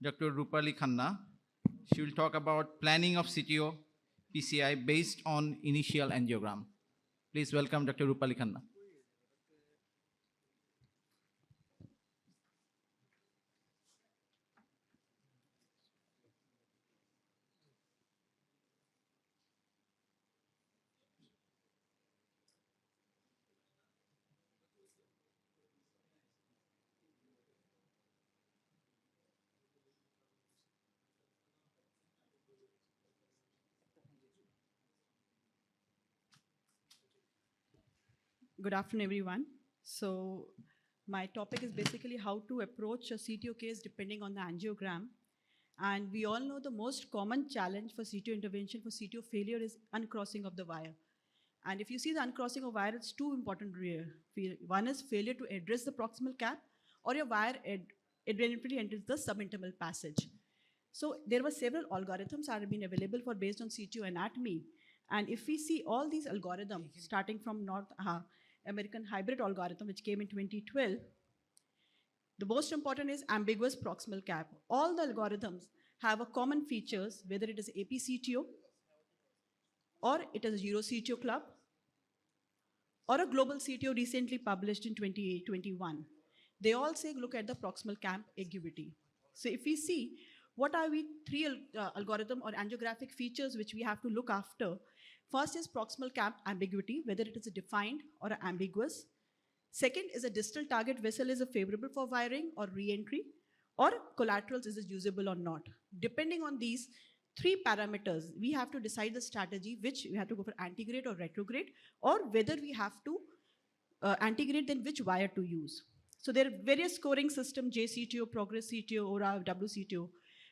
Dr. Rupali Khanna. She will talk about planning of CTO PCI based on initial angiogram. Please welcome Dr. Rupali Khanna. Good afternoon, everyone. So my topic is basically how to approach a CTO case depending on the angiogram. And we all know the most common challenge for CTO intervention for CTO failure is uncrossing of the wire. And if you see the uncrossing of wire, it's two important one is failure to address the proximal cap, or your wire adrenaline enters the subintimal passage. So there were several algorithms that have been available for based on CTO anatomy. And if we see all these algorithms, starting from North American hybrid algorithm, which came in 2012, the most important is ambiguous proximal cap. All the algorithms have a common features, whether it is APCTO, or it is a EuroCTO club, or a global CTO recently published in 2021. They all say look at the proximal cap ambiguity. So if we see what are we three algorithm or angiographic features which we have to look after, first is proximal cap ambiguity, whether it is a defined or ambiguous. Second is a distal target vessel is a favorable for wiring or re-entry, or collaterals is it usable or not. Depending on these three parameters, we have to decide the strategy, which we have to go for antegrade or retrograde, or whether we have to antegrade, then which wire to use. So there are various scoring systems, JCTO, Progress CTO, ORA, WCTO.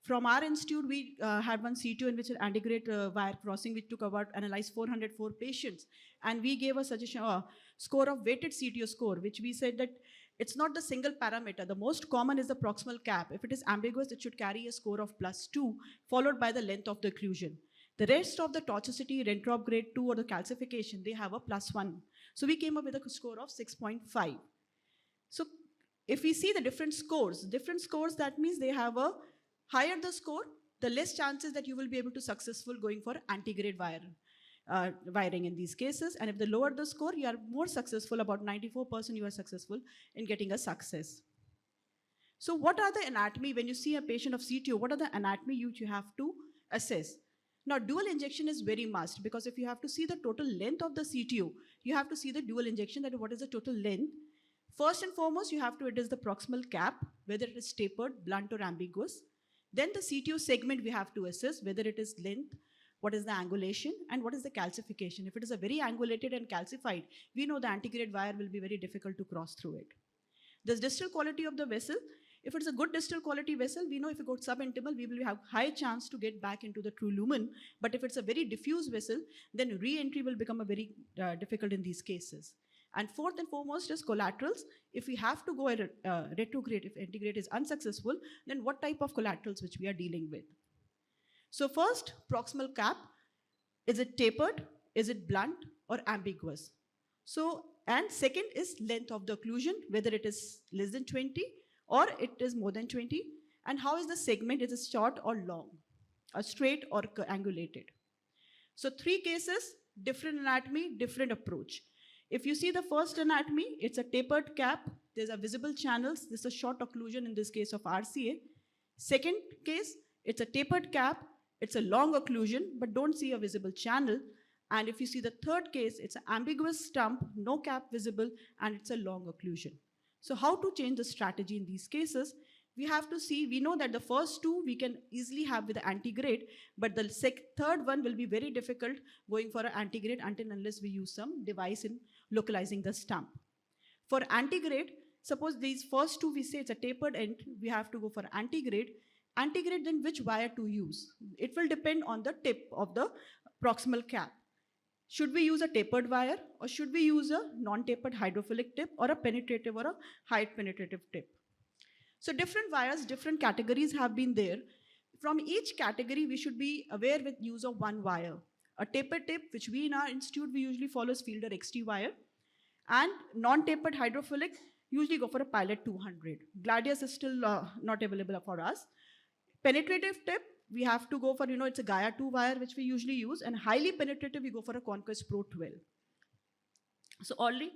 From our institute, we had one CTO in which an antegrade wire crossing, which took about analyzed 404 patients. And we gave a suggestion, score of weighted CTO score, which we said that it's not the single parameter. The most common is the proximal cap. If it is ambiguous, it should carry a score of +2, followed by the length of the occlusion. The rest of the tortuosity, Rentrop grade 2, or the calcification, they have a +1. So we came up with a score of 6.5. So if we see the different scores, that means they have a higher the score, the less chances that you will be able to successful going for antegrade wiring in these cases. And if the lower the score, you are more successful, about 94% you are successful in getting a success. So what are the anatomy, when you see a patient of CTO, what are the anatomy you have to assess? Now, dual injection is very must, because if you have to see the total length of the CTO, you have to see the dual injection, that what is the total length. First and foremost, you have to address the proximal cap, whether it is tapered, blunt, or ambiguous. Then the CTO segment we have to assess, whether it is length, what is the angulation, and what is the calcification. If it is a very angulated and calcified, we know the antegrade wire will be very difficult to cross through it. The distal quality of the vessel, if it's a good distal quality vessel, we know if we go subintimal, we will have high chance to get back into the true lumen. But if it's a very diffuse vessel, then re-entry will become a very difficult in these cases. And fourth and foremost is collaterals. If we have to go at retrograde, if antegrade is unsuccessful, then what type of collaterals which we are dealing with? So first, proximal cap, is it tapered, is it blunt, or ambiguous? So, and second is length of the occlusion, whether it is less than 20 or it is more than 20, and how is the segment, is it short or long, or straight or angulated? So three cases, different anatomy, different approach. If you see the first anatomy, it's a tapered cap. There's a visible channels. This is a short occlusion in this case of RCA. Second case, it's a tapered cap. It's a long occlusion, but don't see a visible channel. And if you see the third case, it's an ambiguous stump, no cap visible, and it's a long occlusion. So how to change the strategy in these cases? We have to see, we know that the first two we can easily have with the antegrade, but the third one will be very difficult going for an antegrade until unless we use some device in localizing the stump. For antegrade, suppose these first two we say it's a tapered end, we have to go for antegrade. Antegrade, then which wire to use? It will depend on the tip of the proximal cap. Should we use a tapered wire, or should we use a non-tapered hydrophilic tip, or a penetrative or a high penetrative tip? So different wires, different categories have been there. From each category, we should be aware with use of one wire. A tapered tip, which we in our institute, we usually follow Fielder XT wire. And non-tapered hydrophilic, usually go for a Pilot 200. Gladius is still not available for us. Penetrative tip, we have to go for, it's a Gaia 2 wire, which we usually use, and highly penetrative, we go for a Conquest Pro 12. So only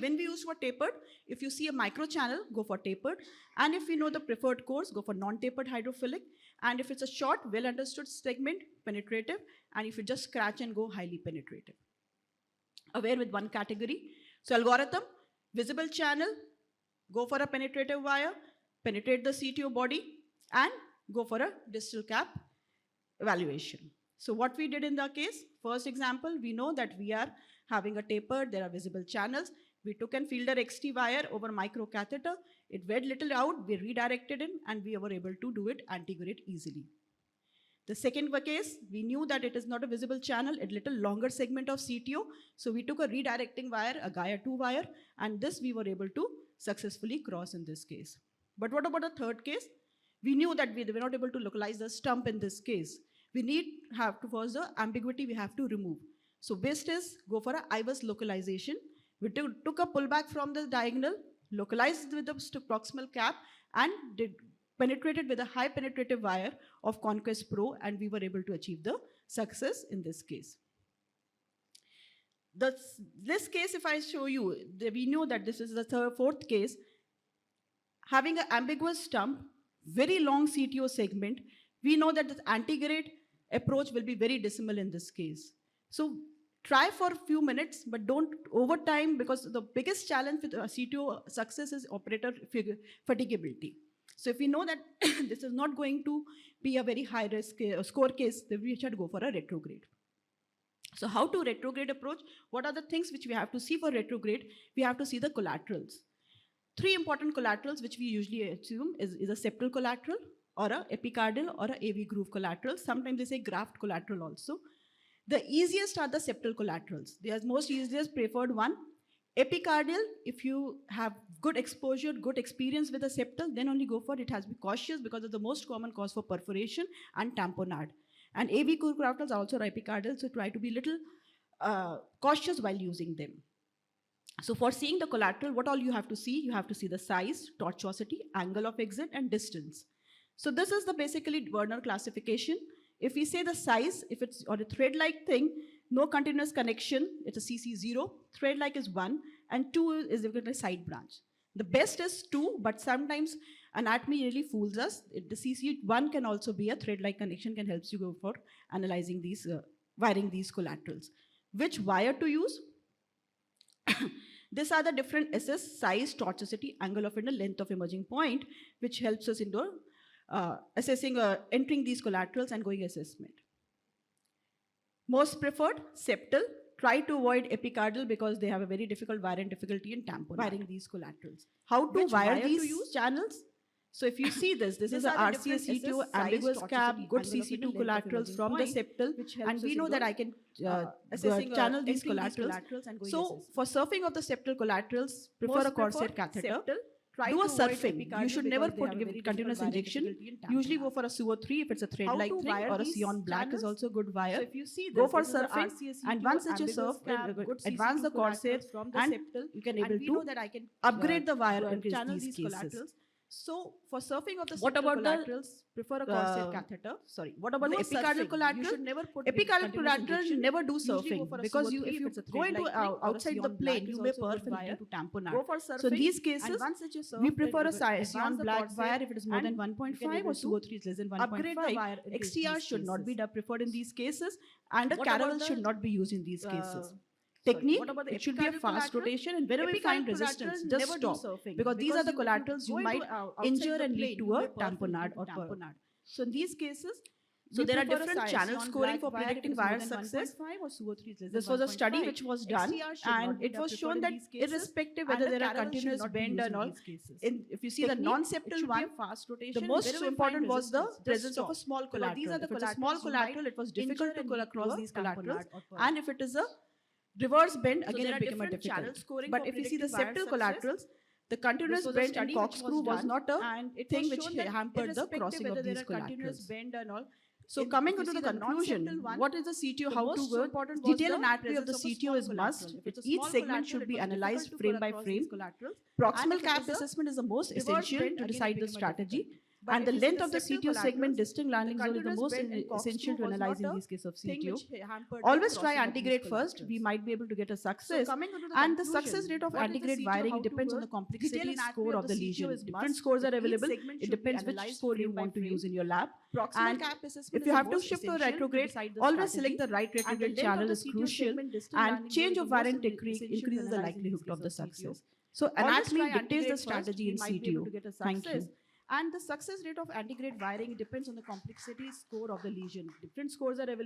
when we use for tapered, if you see a micro channel, go for tapered. And if you know the preferred course, go for non-tapered hydrophilic. And if it's a short, well understood segment, penetrative. And if you just scratch and go, highly penetrative. Aware with one category. So algorithm, visible channel, go for a penetrative wire, penetrate the CTO body, and go for a distal cap evaluation. So what we did in the case, first example, we know that we are having a tapered, there are visible channels. We took an Fielder XT wire over micro catheter. It went little out, we redirected in, and we were able to do it anti-grade easily. The second case, we knew that it is not a visible channel, a little longer segment of CTO. So we took a redirecting wire, a Gaia 2 wire, and this we were able to successfully cross in this case. But what about the third case? We knew that we were not able to localize the stump in this case. We have to, first the ambiguity we have to remove. So best is go for a IVUS localization. We took a pullback from the diagonal, localized with the proximal cap, and penetrated with a high penetrative wire of Conquest Pro, and we were able to achieve the success in this case. This case, if I show you, we know that this is the fourth case. Having an ambiguous stump, very long CTO segment, we know that the anti-grade approach will be very dismal in this case. So try for a few minutes, but don't over time, because the biggest challenge with CTO success is operator fatigability. So if we know that this is not going to be a very high risk score case, then we should go for a retrograde. So how to retrograde approach? What are the things which we have to see for retrograde? We have to see the collaterals. Three important collaterals which we usually assume is a septal collateral, or a epicardial, or a AV groove collateral. Sometimes they say graft collateral also. The easiest are the septal collaterals. They are most easiest preferred one. Epicardial, if you have good exposure, good experience with the septal, then only go for it. It has to be cautious because it's the most common cause for perforation and tamponade. And AV groove collaterals are also epicardial, so try to be little cautious while using them. So for seeing the collateral, what all you have to see? You have to see the size, tortuosity, angle of exit, and distance. So this is the basically Werner classification. If we say the size, if it's on a thread-like thing, no continuous connection, it's a CC0, thread-like is 1, and 2 is a side branch. The best is 2, but sometimes anatomy really fools us. The CC1 can also be a thread-like connection, can help you go for analyzing these, wiring these collaterals. Which wire to use? These are the different SS, size, tortuosity, angle of inner, length of emerging point, which helps us into assessing, entering these collaterals and going assessment. Most preferred, septal. Try to avoid epicardial because they have a very difficult wiring difficulty in wiring these collaterals. How to wire these channels? So if you see this is a RCA CTO, ambiguous cap, good CC2 collaterals from the septal, and we know that I can channel these collaterals. So for surfing of the septal collaterals, prefer a Corsair catheter. Do a surfing. You should never put continuous injection. Usually go for a SUO3 if it's a thread-like thing, or a Sion Black is also a good wire. So if you see go for surfing, and once that you surf, advance the Corsair, and you can able to upgrade the wire and channel these cases. So for surfing of the collaterals, prefer a Corsair catheter. Sorry, what about the epicardial collateral? You should never put epicardial collateral. Never do surfing because if you go into outside the plane, you may perf into tamponade. Go for surfing. So in these cases, we prefer a Sion Black wire if it is more than 1.5 or SUO3 is less than 1.5. XTR should not be preferred in these cases, and a caravel should not be used in these cases. Technique, it should be a fast rotation, and whenever we find resistance, just stop. Because these are the collaterals you might injure and lead to a tamponade or tamponade. So in these cases, so there are different channel scoring for predicting wire success. This was a study which was done, and it was shown that irrespective whether there are continuous bend and all, if you see the non-septal one, the most important was the presence of a small collateral. If it's a small collateral, it was difficult to cross these collaterals, and if it is a reverse bend, again it became a difficult. But if you see the septal collaterals, the continuous bend and corkscrew was not a thing which hampered the crossing of these collaterals. So coming to the conclusion, what is the CTO, how to go? Detailed anatomy of the CTO is must. Each segment should be analyzed frame by frame. Proximal cap assessment is the most essential to decide the strategy. But And if the you see length of the sector CTO segment, collaterals, distinct landing zone is the continuous most bend and essential to corkscrew was analyze in not a these cases of thing CTO. which hampered the Always try crossing of anti-grade these first. We collaterals. might be able to get a So success. coming to the And the conclusion, success rate of what is the anti-grade CTO, wiring how to depends on work? the complexity Detailed anatomy score of the CTO lesion. is Different must. scores are Each available. segment It should be depends which analyzed score you frame by want to frame. use in your lab. Proximal And cap assessment if is you the have to most shift to a essential retrograde, decide the always strategy. select the right And the retrograde length of channel the is CTO crucial. segment, distal And landing change zone of is the most variant technique essential to increases the analyze in these likelihood of the cases of CTO. success. So Always anatomy try dictates the anti-grade first, strategy we in might be able CTO. to get a Thank you. success. And the success rate of anti-grade wiring depends on the complexity score of the lesion. Different scores are available.